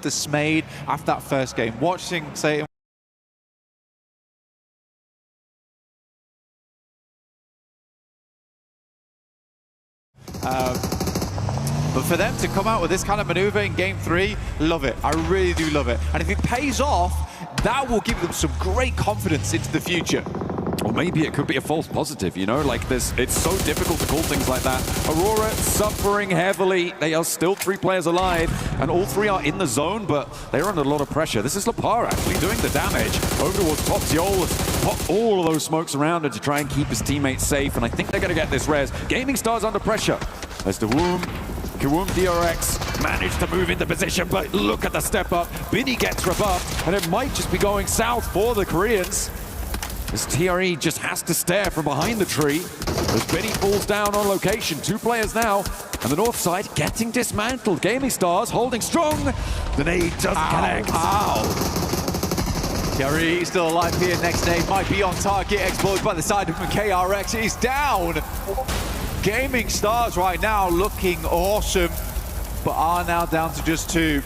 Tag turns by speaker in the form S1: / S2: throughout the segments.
S1: dismayed after that first game. Watching, say, but for them to come out with this kind of maneuver in Game 3, love it. I really do love it. And if it pays off, that will give them some great confidence into the future.
S2: Or maybe it could be a false positive, you know, like this. It's so difficult to call things like that. Aurora suffering heavily. They are still 3 players alive, and all 3 are in the zone, but they're under a lot of pressure. This is Lapar actually doing the damage over towards Popsiol. Pop all of those smokes around him to try and keep his teammates safe, and I think they're going to get this res. Gaming Stars under pressure. As the Kawum DRX managed to move into position, but look at the step up. Binny gets rebuffed, and it might just be going south for the Koreans. As TRE just has to stare from behind the tree as Benny falls down on location. 2 players now, and the north side getting dismantled. Gaming Stars holding strong. The nade doesn't connect.
S1: TRE still alive here. Next nade might be on target. Explodes by the side of him. KRX is down. Gaming Stars right now looking awesome, but are now down to just 2.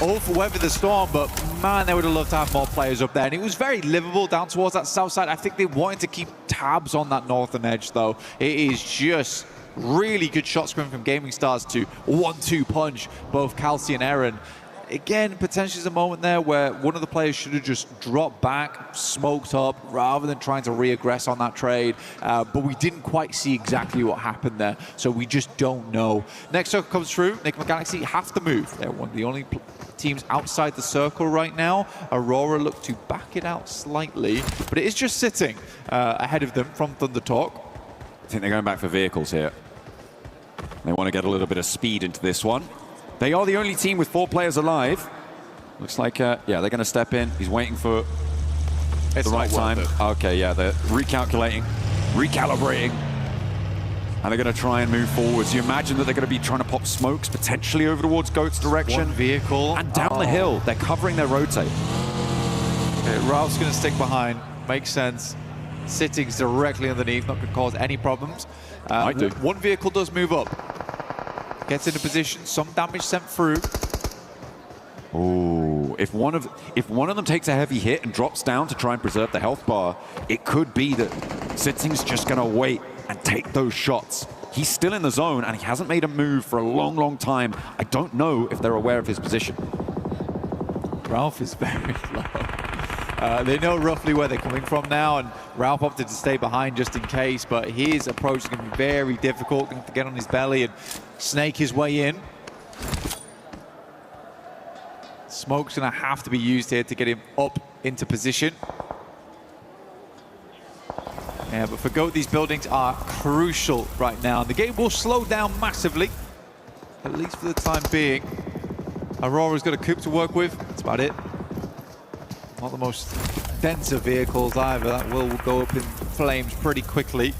S1: All for weather the storm, but man, they would have loved to have more players up there. And it was very livable down towards that south side. I think they wanted to keep tabs on that northern edge, though. It is just really good shot screen from Gaming Stars to 1-2 punch both Kelsey and Aaron. Again, potentially is a moment there where one of the players should have just dropped back, smoked up, rather than trying to re-aggress on that trade. But we didn't quite see exactly what happened there, so we just don't know. Next circle comes through. Enigma Galaxy have to move. They're one of the only teams outside the circle right now. Aurora look to back it out slightly, but it is just sitting ahead of them from Thunder Talk.
S2: I think they're going back for vehicles here. They want to get a little bit of speed into this one. They are the only team with 4 players alive. Looks like, yeah, they're going to step in. He's waiting for the right time. Okay, yeah, they're recalculating, recalibrating. And they're going to try and move forwards. You imagine that they're going to be trying to pop smokes, potentially over towards Goat's direction.
S1: 1 vehicle.
S2: And down the hill. They're covering their rotate.
S1: Okay, Ralph's going to stick behind. Makes sense. Sitting's directly underneath, not going to cause any problems.
S2: Might do.
S1: 1 vehicle does move up. Gets into position, some damage sent through.
S2: Oh, if one of them takes a heavy hit and drops down to try and preserve the health bar, it could be that Sitting's just going to wait and take those shots. He's still in the zone, and he hasn't made a move for a long, long time. I don't know if they're aware of his position.
S1: Ralph is very low. They know roughly where they're coming from now, and Ralph opted to stay behind just in case, but his approach is going to be very difficult. Going to have to get on his belly and snake his way in. Smoke's going to have to be used here to get him up into position. Yeah, but for Goat, these buildings are crucial right now. The game will slow down massively, at least for the time being. Aurora's got a coupe to work with. That's about it. Not the most denser vehicles either. That will go up in flames pretty quickly.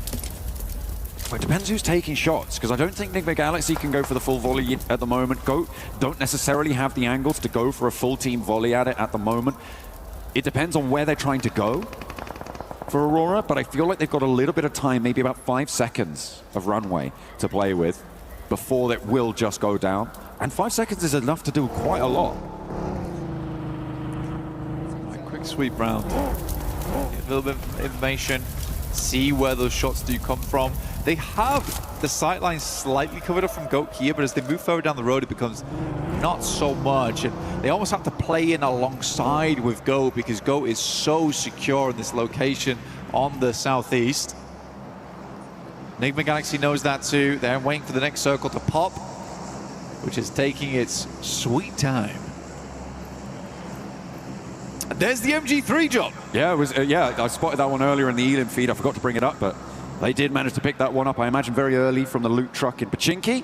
S2: Well, it depends who's taking shots, because I don't think Enigma Galaxy can go for the full volley at the moment. Goat don't necessarily have the angles to go for a full team volley at it at the moment. It depends on where they're trying to go for Aurora, but I feel like they've got a little bit of time, maybe about 5 seconds of runway to play with before it will just go down. And 5 seconds is enough to do quite a lot.
S1: Quick sweep round. Get a little bit of information, see where those shots do come from. They have the sightlines slightly covered up from Goat here, but as they move further down the road, it becomes not so much. And they almost have to play in alongside with Goat because Goat is so secure in this location on the southeast. Enigma Galaxy knows that too. They're waiting for the next circle to pop, which is taking its sweet time. There's the MG3 job.
S2: Yeah, it was. Yeah, I spotted that one earlier in the Elim feed. I forgot to bring it up, but they did manage to pick that one up, I imagine, very early from the loot truck in Pachinki.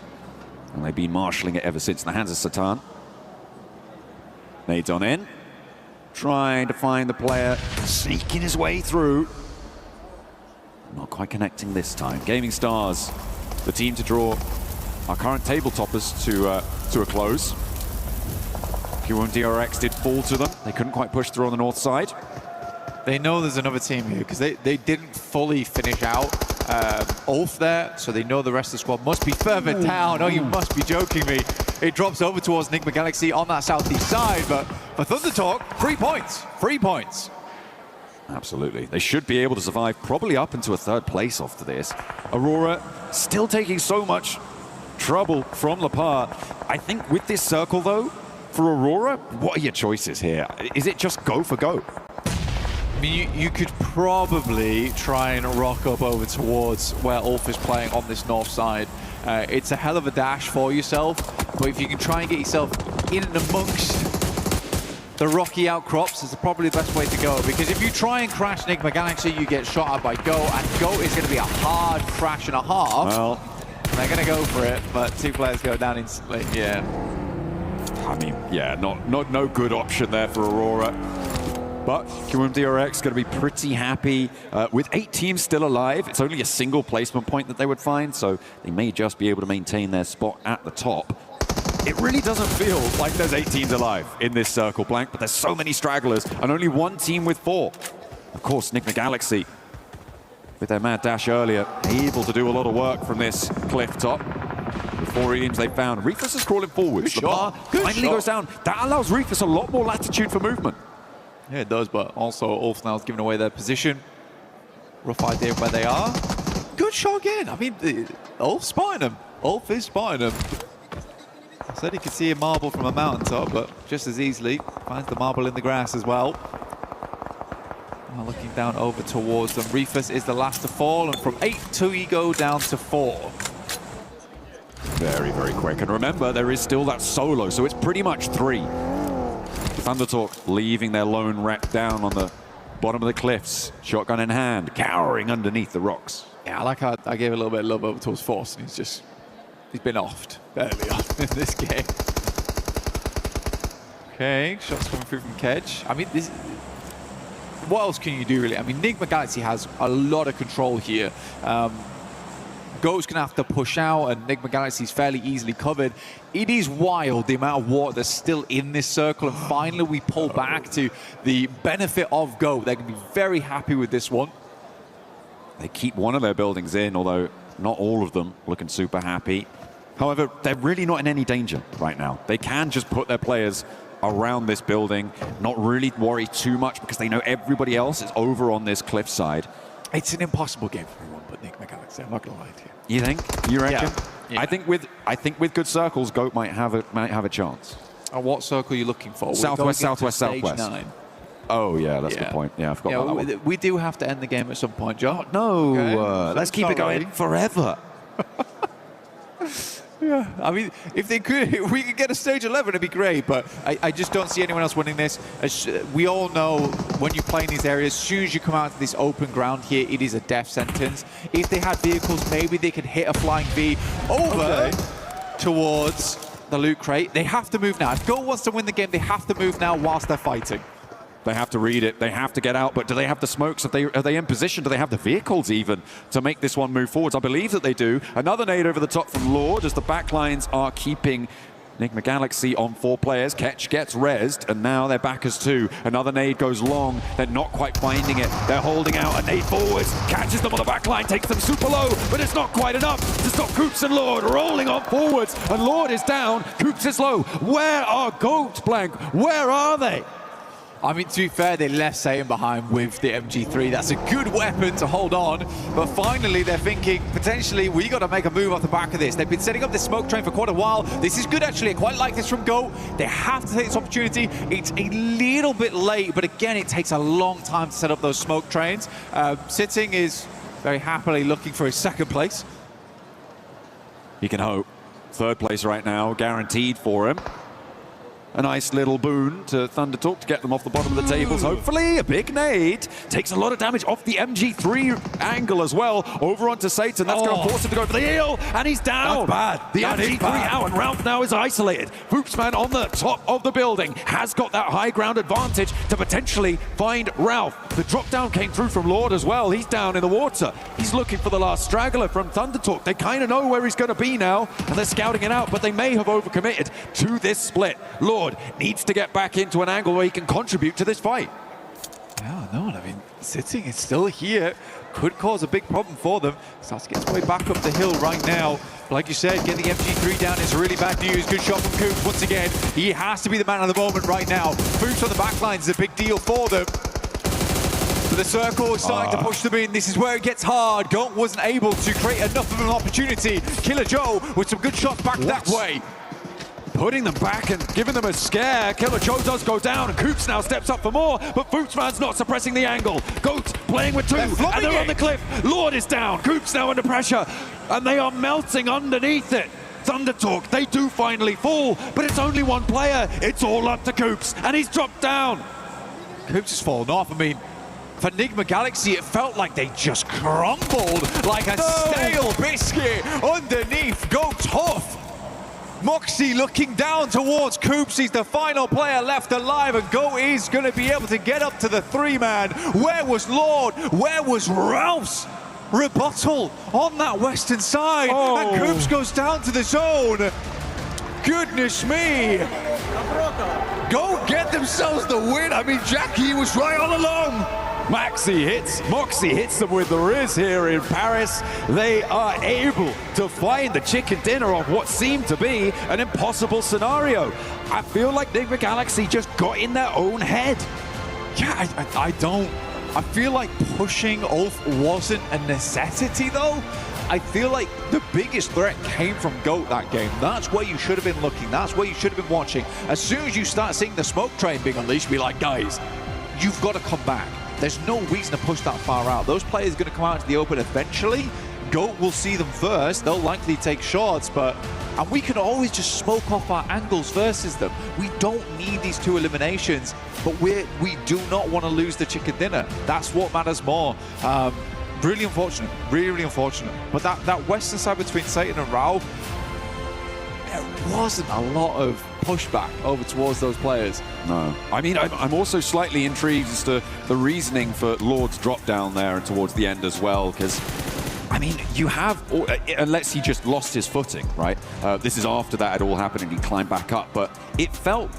S2: And they've been marshalling it ever since in the hands of Satan. Nades on in. Trying to find the player, sneaking his way through. Not quite connecting this time. Gaming Stars, the team to draw our current table toppers to a close. Q1 DRX did fall to them. They couldn't quite push through on the north side.
S1: They know there's another team here because they didn't fully finish out Ulf there, so they know the rest of the squad must be further down. Oh, you must be joking me. it drops over towards Enigma Galaxy on that southeast side, but for Thunder Talk, 3 points. 3 points.
S2: Absolutely. They should be able to survive probably up into a third place after this. Aurora still taking so much trouble from Lepar. I think with this circle, though, for Aurora, what are your choices here? Is it just go for go?
S1: I mean, you could probably try and rock up over towards where Ulf is playing on this north side. It's a hell of a dash for yourself, but if you can try and get yourself in and amongst the rocky outcrops, is probably the best way to go, because if you try and crash Enigma Galaxy, you get shot at by Go, and Go is going to be a hard crash and a half.
S2: Well,
S1: they're going to go for it, but 2 players go down instantly. Yeah.
S2: I mean, yeah, no good option there for Aurora. But pubg going to be pretty happy with 8 teams still alive. It's only a single placement point that they would find, so they may just be able to maintain their spot at the top. It really doesn't feel like there's 8 teams alive in this circle, Blank, but there's so many stragglers and only 1 team with 4. Of course, Enigma Galaxy, with their mad dash earlier, able to do a lot of work from this cliff top. The 4 teams they found. Reefus is crawling forwards. The bar finally goes down. That allows Reefus a lot more latitude for movement.
S1: Yeah, it does, but also Ulf now is giving away their position. Rough idea of where they are. Good shot again. I mean, Ulf's spotting him. Ulf is spotting him. I said he could see a marble from a mountaintop, but just as easily finds the marble in the grass as well. Now looking down over towards them. Reefus is the last to fall, and from 8 to Ego down to 4.
S2: Very, very quick. And remember, there is still that solo, so it's pretty much 3. Thunder Talk leaving their lone wreck down on the bottom of the cliffs. Shotgun in hand, cowering underneath the rocks.
S1: Yeah, I like how I gave a little bit of love over towards Force, and he's been offed, barely off in this game. Okay, shots coming through from Kedge. I mean, what else can you do, really? I mean, Enigma Galaxy has a lot of control here. Go's going to have to push out, and Enigma Galaxy is fairly easily covered. It is wild, the amount of water that's still in this circle, and finally we pull back to the benefit of Go. They're going to be very happy with this one.
S2: They keep one of their buildings in, although not all of them looking super happy. However, they're really not in any danger right now. They can just put their players around this building, not really worry too much, because they know everybody else is over on this cliffside.
S1: It's an impossible game for everyone but Enigma Galaxy. I'm not going to lie to you.
S2: You think? You reckon?
S1: Yeah.
S2: I think with good circles, Goat might have a chance.
S1: And what circle are you looking for?
S2: Southwest, southwest, southwest.
S1: 9.
S2: Oh yeah, that's a good point. Yeah, I forgot about that one.
S1: We do have to end the game at some point, John.
S2: No,
S1: Okay.
S2: let's keep it going forever.
S1: Yeah, I mean, if we could get a stage 11, it'd be great, but I just don't see anyone else winning this. As we all know, when you play in these areas, as soon as you come out to this open ground here, it is a death sentence. If they had vehicles, maybe they could hit a flying V over towards the loot crate. They have to move now. If Go wants to win the game, they have to move now whilst they're fighting.
S2: They have to read it. They have to get out. But do they have the smokes? Are they in position? Do they have the vehicles even to make this one move forwards? I believe that they do. Another nade over the top from Lord as the backlines are keeping Enigma Galaxy on 4 players. Ketch gets rezzed, and now they're back as 2. Another nade goes long. They're not quite finding it. They're holding out. A nade forwards. Catches them on the backline. Takes them super low, but it's not quite enough to stop Coops and Lord rolling on forwards. And Lord is down. Coops is low. Where are Goat, Blank? Where are they?
S1: I mean, to be fair, they left Satan behind with the MG3. That's a good weapon to hold on. But finally, they're thinking, potentially, we got to make a move off the back of this. They've been setting up this smoke train for quite a while. This is good, actually. I quite like this from Go. They have to take this opportunity. It's a little bit late, but again, it takes a long time to set up those smoke trains. Sitting is very happily looking for his 2nd place.
S2: He can hope. 3rd place right now, guaranteed for him. A nice little boon to Thunder Talk to get them off the bottom of the tables. Hopefully, a big nade. Takes a lot of damage off the MG3 angle as well. Over onto Satan. That's going to force him to go for the heal. And he's down.
S1: That's bad.
S2: The MG3 out, and Ralph now is isolated. Foopsman on the top of the building has got that high ground advantage to potentially find Ralph. The drop down came through from Lord as well. He's down in the water. He's looking for the last straggler from Thunder Talk. They kind of know where he's going to be now, and they're scouting it out, but they may have overcommitted to this split. Lord needs to get back into an angle where he can contribute to this fight.
S1: Yeah, no, I mean, sitting is still here. Could cause a big problem for them. Starts to get his way back up the hill right now. Like you said, getting the MG3 down is really bad news. Good shot from Coops once again. He has to be the man of the moment right now. Boots on the back line is a big deal for them. But the circle is starting to push them in. This is where it gets hard. Goat wasn't able to create enough of an opportunity. Killer Joe with some good shots back that way.
S2: Putting them back and giving them a scare. Killer Joe does go down, and Coops now steps up for more, but Footsman's not suppressing the angle. Goat playing with two, and they're on the cliff. Lord is down. Coops now under pressure, and they are melting underneath it. Thunder Talk, they do finally fall, but it's only one player. It's all up to Coops, and he's dropped down.
S1: Coops has fallen off. I mean, for Enigma Galaxy, it felt like they just crumbled like a stale biscuit underneath. Go tough. Moxie looking down towards Coops. He's the final player left alive, and Go is going to be able to get up to the three-man. Where was Lord? Where was Ralph's rebuttal on that western side? And Coops goes down to the zone. Goodness me. Go get themselves the win. I mean, Jackie was right all along.
S2: Moxie hits them with the Riz here in Paris. They are able to find the chicken dinner of what seemed to be an impossible scenario. I feel like Enigma Galaxy just got in their own head.
S1: Yeah, I feel like pushing Ulf wasn't a necessity though. I feel like the biggest threat came from GOAT that game. That's where you should have been looking. That's where you should have been watching. As soon as you start seeing the smoke train being unleashed, be like, guys, you've got to come back. There's no reason to push that far out. Those players are going to come out into the open eventually. GOAT will see them first. They'll likely take shots, and we can always just smoke off our angles versus them. We don't need these two eliminations, but we do not want to lose the chicken dinner. That's what matters more. Really unfortunate, really unfortunate. But that western side between Satan and Ralph, there wasn't a lot of pushback over towards those players.
S2: No. I mean, I'm also slightly intrigued as to the reasoning for Lord's drop down there and towards the end as well, because I mean, you have, unless he just lost his footing, right? This is after that had all happened and he climbed back up, but it felt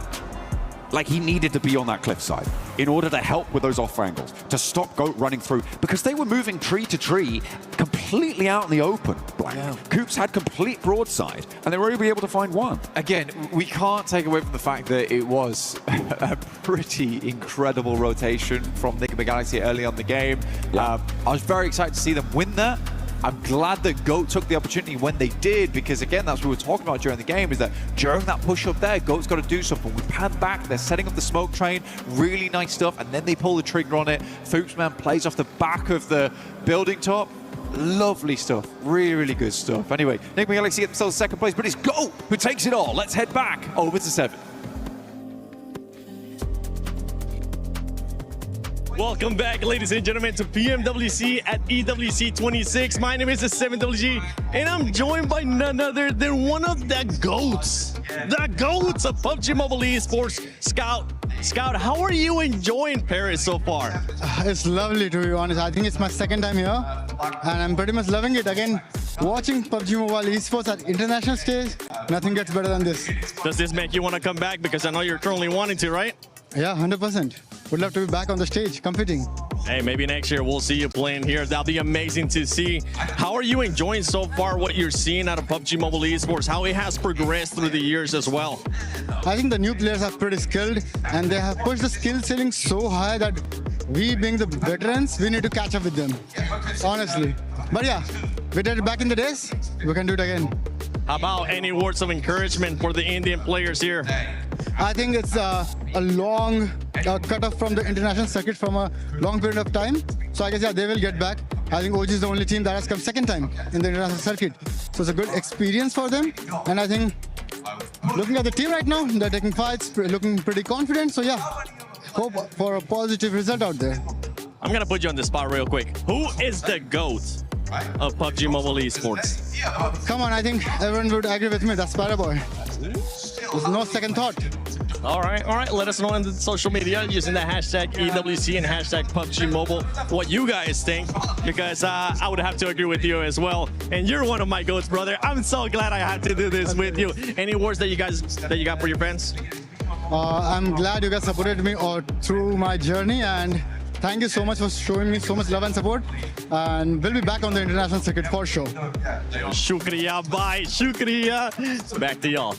S2: like he needed to be on that cliffside in order to help with those off angles, to stop GOAT running through, because they were moving tree to tree completely out in the open. Yeah. Coops had complete broadside, and they were able to find one.
S1: Again, we can't take away from the fact that it was a pretty incredible rotation from Enigma Galaxy early on the game. Yeah. I was very excited to see them win that. I'm glad that GOAT took the opportunity when they did, because again, that's what we were talking about during the game, is that during that push up there, GOAT's got to do something. We pan back, they're setting up the smoke train, really nice stuff, and then they pull the trigger on it. Foopsman plays off the back of the building top. Lovely stuff, really, really good stuff. Anyway, Enigma Galaxy get themselves second place, but it's GOAT who takes it all. Let's head back over to 7.
S3: Welcome back, ladies and gentlemen, to PMWC at EWC 26. My name is 7WG, and I'm joined by none other than one of the GOATs. The GOATs of PUBG Mobile Esports, Scout. Scout, how are you enjoying Paris so far?
S4: It's lovely, to be honest. I think it's my second time here, and I'm pretty much loving it. Again, watching PUBG Mobile Esports at international stage, nothing gets better than this.
S3: Does this make you want to come back? Because I know you're currently wanting to, right?
S4: Yeah, 100%. Would love to be back on the stage, competing.
S3: Hey, maybe next year we'll see you playing here. That'll be amazing to see. How are you enjoying so far what you're seeing out of PUBG Mobile Esports, how it has progressed through the years as well?
S4: I think the new players are pretty skilled, and they have pushed the skill ceiling so high that we, being the veterans, we need to catch up with them, honestly. But yeah, we did it back in the days, we can do it again.
S3: How about any words of encouragement for the Indian players here?
S4: I think it's a long cut-off from the international circuit from a long period of time. So I guess, yeah, they will get back. I think OG is the only team that has come second time in the international circuit. So it's a good experience for them. And I think, looking at the team right now, they're taking fights, looking pretty confident. So yeah, hope for a positive result out there.
S3: I'm going to put you on the spot real quick. Who is the GOAT of PUBG Mobile Esports?
S4: Come on, I think everyone would agree with me. That's Paraboy. There's no second thought.
S3: All right. Let us know on the social media using the hashtag EWC and hashtag PUBG Mobile what you guys think, because I would have to agree with you as well. And you're one of my GOATs, brother. I'm so glad I had to do this with you. Any words that you got for your fans?
S4: I'm glad you guys supported me all through my journey, and thank you so much for showing me so much love and support. And we'll be back on the international circuit for sure.
S3: Shukriya, bye. Shukriya. Back to y'all.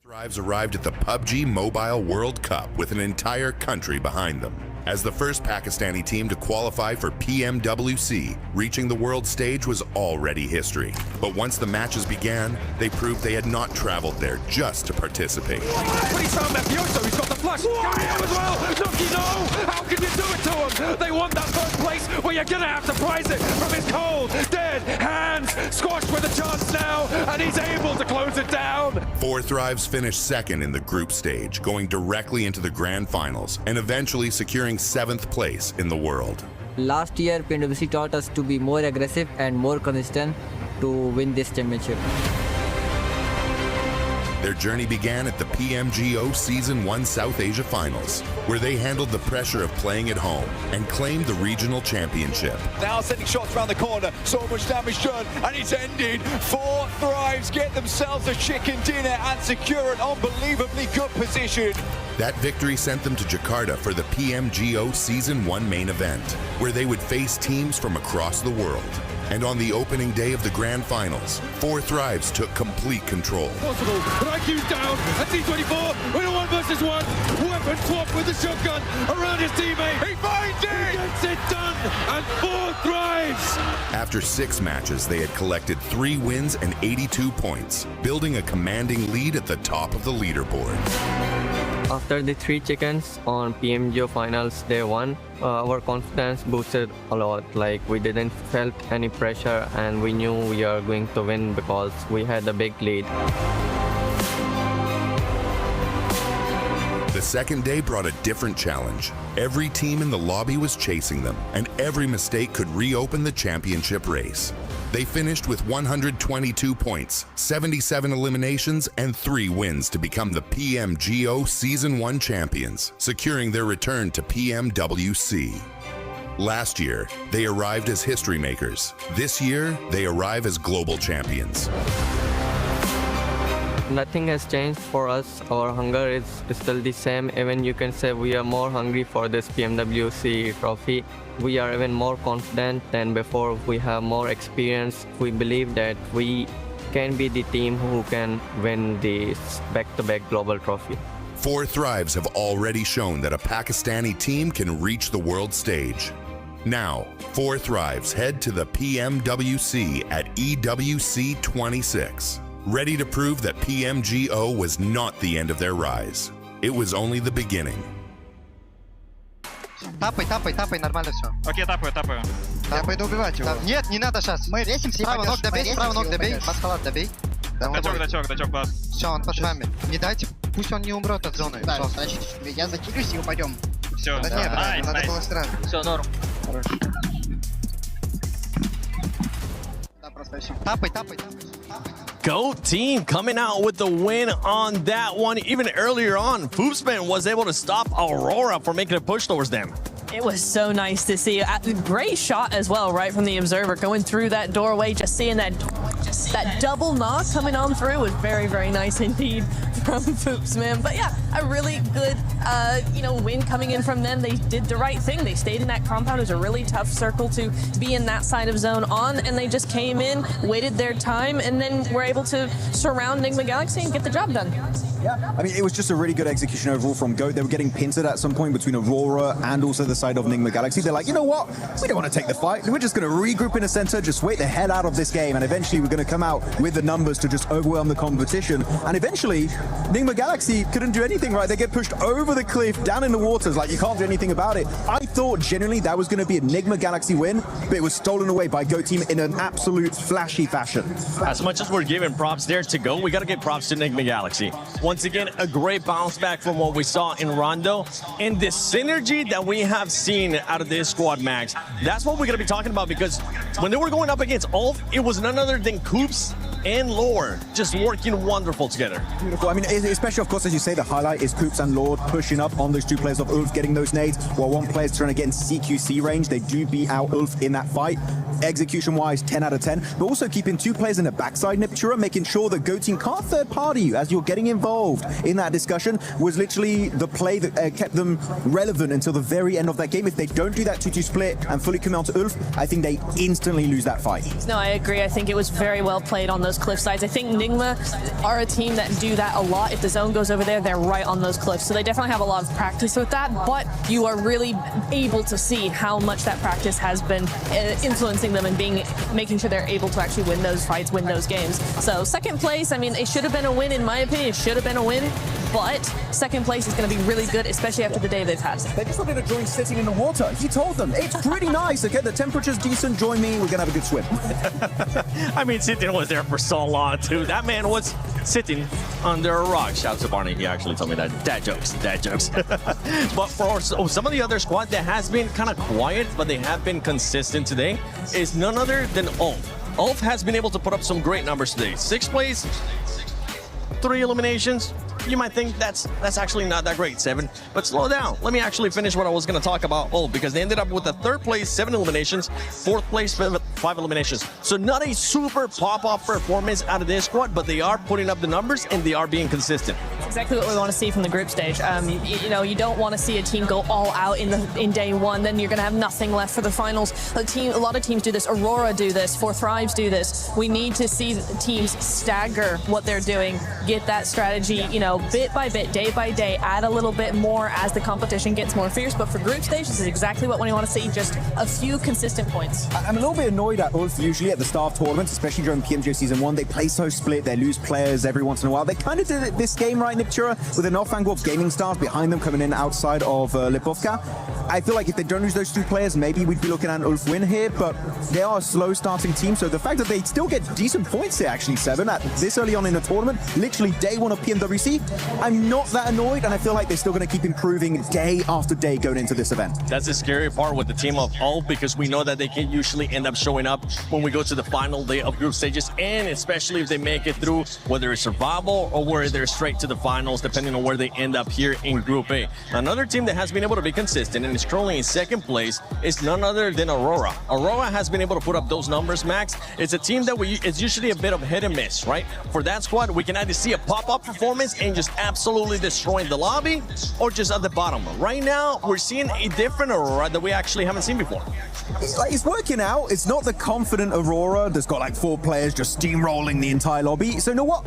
S5: Thrives arrived at the PUBG Mobile World Cup with an entire country behind them. As the first Pakistani team to qualify for PMWC, reaching the world stage was already history. But once the matches began, they proved they had not traveled there just to participate.
S2: But he's found Mafioso, he's got the flush. Carry him as well. Nuki, no! How can you do it to him? They want that first place where you're gonna have to prize it from his cold, dead hands. Squashed with a chance now, and he's able to close it down.
S5: 4 Thrives finished second in the group stage, going directly into the grand finals and eventually securing 7th place in the world.
S6: Last year, PMWC taught us to be more aggressive and more consistent to win this championship.
S5: Their journey began at the PMGO Season 1 South Asia Finals, where they handled the pressure of playing at home and claimed the regional championship.
S1: Now sending shots around the corner, so much damage done, and it's ended. 4 Thrives get themselves a chicken dinner and secure an unbelievably good position.
S5: That victory sent them to Jakarta for the PMGO Season 1 main event, where they would face teams from across the world. And on the opening day of the grand finals, 4 Thrives took complete control.
S2: Possible, but IQ's down, and T24 with a 1 versus 1. Weapon swap with the shotgun around his teammate. He finds it! He gets it done, and 4 Thrives!
S5: After 6 matches, they had collected 3 wins and 82 points, building a commanding lead at the top of the leaderboard.
S6: After the 3 chickens on PMGO finals day 1, our confidence boosted a lot. Like, we didn't felt any pressure and we knew we are going to win because we had a big lead.
S5: The second day brought a different challenge. Every team in the lobby was chasing them, and every mistake could reopen the championship race. They finished with 122 points, 77 eliminations, and 3 wins to become the PMGO Season 1 champions, securing their return to PMWC. Last year, they arrived as history makers. This year, they arrive as global champions.
S6: Nothing has changed for us. Our hunger is still the same. Even you can say we are more hungry for this PMWC trophy. We are even more confident than before. We have more experience. We believe that we can be the team who can win this back-to-back global trophy.
S5: 4 Thrives have already shown that a Pakistani team can reach the world stage. Now, 4 Thrives head to the PMWC at EWC 26. Ready to prove that PMGO was not the end of their rise. It was only the beginning.
S7: Тапай, нормально все.
S8: Окей, тапаю.
S7: Я пойду убивать его. Нет, не надо сейчас. Мы ресимся, право ног добей, маскалат добей.
S8: Дачок, бас.
S7: Все, он под вами. Не дайте, пусть он не умрет от зоны.
S9: Да, значит, я закидываюсь и упадем.
S8: Все,
S7: Да нет,
S8: найс.
S7: надо было сразу.
S9: Все, норм. Да, просто все.
S7: Тапай.
S3: GOAT team coming out with the win on that one. Even earlier on, Foopsman was able to stop Aurora from making a push towards them.
S10: It was so nice to see. Great shot as well, right from the observer, going through that doorway, just seeing that that double knock coming on through was very, very nice indeed from Foops, man. But yeah, a really good, win coming in from them. They did the right thing. They stayed in that compound. It was a really tough circle to be in that side of zone on, and they just came in, waited their time, and then were able to surround Nigma Galaxy and get the job done.
S11: Yeah, I mean, it was just a really good execution overall from GOAT. They were getting pincered at some point between Aurora and also the side of Nigma Galaxy. They're like, you know what? We don't want to take the fight. We're just going to regroup in the center, just wait the hell out of this game, and eventually we're going to come out with the numbers to just overwhelm the competition. And eventually, Nigma Galaxy couldn't do anything, right? They get pushed over the cliff, down in the waters, like you can't do anything about it. I thought genuinely that was going to be a Nigma Galaxy win, but it was stolen away by GOAT team in an absolute flashy fashion.
S3: As much as we're giving props there to GOAT, we got to give props to Nigma Galaxy. Once again, a great bounce back from what we saw in Rondo, and the synergy that we have seen out of this squad, Max. That's what we're going to be talking about, because when they were going up against Ulf, it was none other than Coops and Lord just working wonderful together.
S11: Beautiful. I mean, especially, of course, as you say, the highlight is Coops and Lord pushing up on those two players of Ulf, getting those nades, while one player's trying to get in CQC range. They do beat out Ulf in that fight. Execution-wise, 10 out of 10, but also keeping two players in the backside, Niptura, making sure that GOAT team can't third-party you as you're getting involved in that discussion was literally the play that kept them relevant until the very end of that game. If they don't do that 2-2 split and fully commit onto Ulf, I think they instantly lose that fight.
S10: No, I agree. I think it was very well played on those cliff sides. I think Nigma are a team that do that a lot. If the zone goes over there, they're right on those cliffs. So they definitely have a lot of practice with that, but you are really able to see how much that practice has been influencing them and making sure they're able to actually win those fights, win those games. So second place, I mean, it should have been a win in my opinion. It should have been a win, but second place is going to be really good, especially after the day they've had.
S11: They just wanted to join sitting in the water. He told them, it's pretty nice, okay? The temperature's decent, join me, we're going to have a good swim.
S3: I mean, Sitting was there for so long, too. That man was sitting under a rock. Shout out to Barney, he actually told me that. Dad jokes. But for some of the other squad that has been kind of quiet, but they have been consistent today, is none other than Ulf. Ulf has been able to put up some great numbers today. 6th place, 3 eliminations. You might think that's actually not that great, 7. But slow down. Let me actually finish what I was going to talk about Ulf, because they ended up with a 3rd place, 7 eliminations, 4th place, 5 eliminations. So not a super pop-off performance out of this squad, but they are putting up the numbers and they are being consistent.
S10: That's exactly what we want to see from the group stage. You don't want to see a team go all out in day one, then you're going to have nothing left for the finals. A lot of teams do this. Aurora do this. For Thrives do this. We need to see teams stagger what they're doing, get that strategy, bit by bit, day by day, add a little bit more as the competition gets more fierce. But for group stage, this is exactly what we want to see, just a few consistent points.
S11: I'm a little bit annoyed at Ulf usually at the start of tournaments, especially during PMG Season 1. They play so split, they lose players every once in a while. They kind of did it this game, right, Niptura, with enough Fangwolf gaming stars behind them coming in outside of Lipovka. I feel like if they don't lose those 2 players, maybe we'd be looking at an Ulf win here, but they are a slow starting team, so the fact that they still get decent points here, actually, 7, at this early on in the tournament, literally day 1 of PMWC, I'm not that annoyed, and I feel like they're still going to keep improving day after day going into this event.
S3: That's the scary part with the team of Ulf, because we know that they can usually end up showing up when we go to the final day of group stages, and especially if they make it through, whether it's survival or where they're straight to the finals, depending on where they end up here in Group A. Another team that has been able to be consistent and is currently in 2nd place is none other than Aurora. Aurora has been able to put up those numbers, Max. It's a team that it's usually a bit of hit and miss, right? For that squad, we can either see a pop-up performance and just absolutely destroying the lobby, or just at the bottom. Right now, we're seeing a different Aurora that we actually haven't seen before.
S11: It's working out. It's not the confident Aurora that's got like 4 players just steamrolling the entire lobby. So you know what?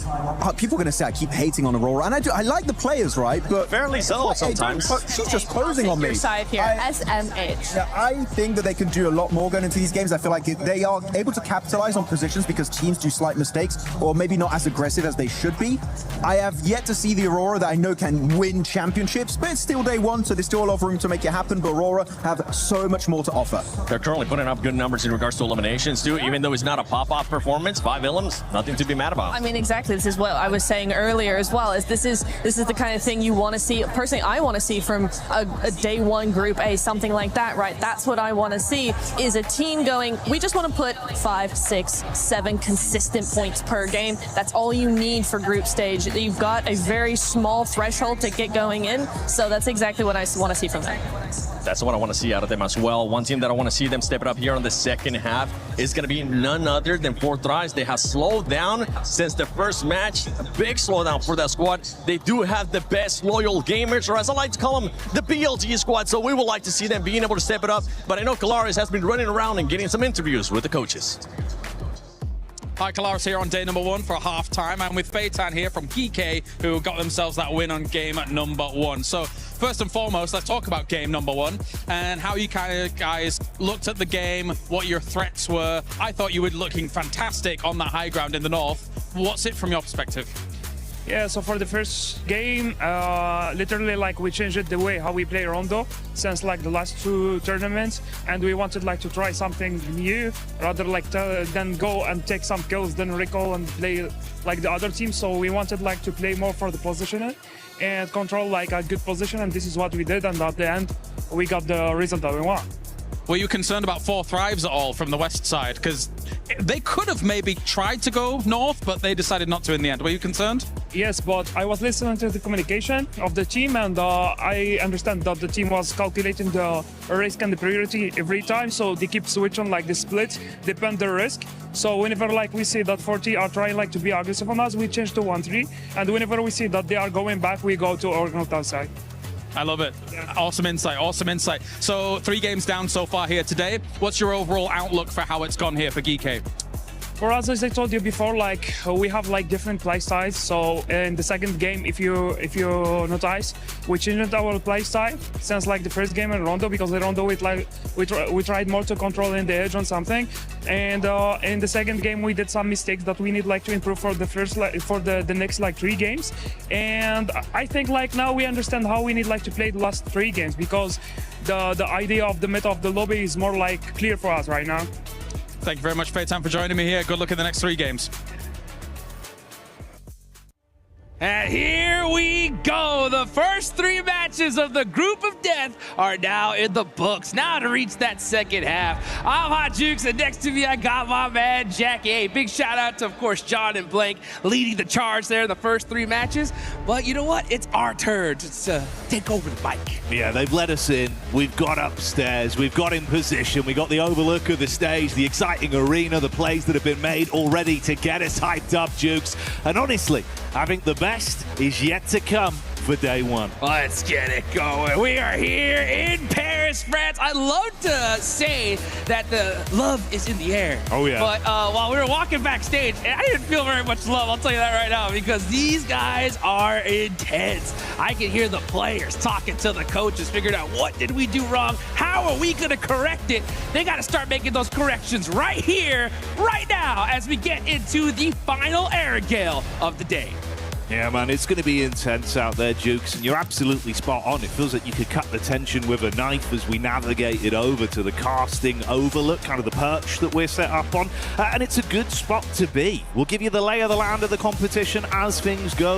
S11: People are going to say I keep hating on Aurora, and I like the players, right? But
S3: fairly so sometimes.
S11: She's just posing on me.
S10: Side here, SMH.
S11: Yeah, I think that they can do a lot more going into these games. I feel like they are able to capitalize on positions because teams do slight mistakes, or maybe not as aggressive as they should be. I have yet to see the Aurora that I know can win championships, but it's still day 1, so there's still a lot of room to make it happen. But Aurora have so much more to offer.
S3: They're currently putting up good numbers in regards to eliminations too, even though it's not a pop-off performance. 5 elims, nothing to be mad about.
S10: I mean, exactly. This is what I was saying earlier as well. This is the kind of thing you want to see. Personally, I want to see from a day 1 Group A, something like that, right? That's what I want to see, is a team going, we just want to put 5, 6, 7 consistent points per game. That's all you need for group stage. You've got a very small threshold to get going in, so that's exactly what I want to see from them.
S3: That's what I want to see out of them as well. One team that I want to see them step it up here on the second half is going to be none other than Fortrice. They have slowed down since the first match. A big slowdown for that squad. They do have the best loyal gamers, or as I like to call them, the PLG squad. So we would like to see them being able to step it up. But I know Kalaris has been running around and getting some interviews with the coaches.
S12: Hi, Kalaris here on day number 1 for halftime. I'm with Feitan here from GK, who got themselves that win on game number 1. So first and foremost, let's talk about game number 1 and how you guys looked at the game, what your threats were. I thought you were looking fantastic on that high ground in the north. What's it from your perspective?
S13: Yeah, so for the first game, literally like we changed the way how we play Rondo since like the last 2 tournaments, and we wanted like to try something new rather like than go and take some kills, then recall and play like the other team. So we wanted like to play more for the positioning and control like a good position, and this is what we did, and at the end we got the result that we want.
S12: Were you concerned about Fortrice at all from the west side? Because they could have maybe tried to go north, but they decided not to in the end. Were you concerned?
S13: Yes, but I was listening to the communication of the team, and I understand that the team was calculating the risk and the priority every time, so they keep switching like the split, depend the risk. So whenever like we see that 40 are trying like to be aggressive on us, we change to 1-3, and whenever we see that they are going back, we go to Original side.
S12: I love it. Awesome insight, awesome insight. So 3 games down so far here today. What's your overall outlook for how it's gone here for GK?
S13: For us, as I told you before, like we have like different play styles. So in the second game, if you notice, we changed our play style since like the first game in Rondo, because in Rondo we tried more to control in the edge on something, and in the second game we did some mistakes that we need like to improve for the first for the next like 3 games. And I think like now we understand how we need like to play the last 3 games, because the idea of the meta of the lobby is more like clear for us right now.
S12: Thank you very much, Feitan, for joining me here. Good luck in the next 3 games.
S14: And here we go. The first 3 matches of the group of death are now in the books. Now to reach that second half. I'm Hot Jukes, and next to me I got my man Jackie. Hey, big shout out to, of course, John and Blank leading the charge there in the first 3 matches. But you know what? It's our turn to take over the bike.
S15: Yeah, they've let us in. We've got upstairs. We've got in position. We got the overlook of the stage, the exciting arena, the plays that have been made already to get us hyped up, Jukes. And honestly, I think the best is yet to come for day 1.
S14: Let's get it going. We are here in Paris, France. I love to say that the love is in the air.
S15: Oh, yeah.
S14: But while we were walking backstage, I didn't feel very much love. I'll tell you that right now, because these guys are intense. I can hear the players talking to the coaches, figuring out what did we do wrong? How are we going to correct it? They got to start making those corrections right here, right now, as we get into the final air gale of the day.
S15: Yeah, man, it's going to be intense out there, Jukes, and you're absolutely spot on. It feels like you could cut the tension with a knife as we navigated over to the casting overlook, kind of the perch that we're set up on, and it's a good spot to be. We'll give you the lay of the land of the competition as things go.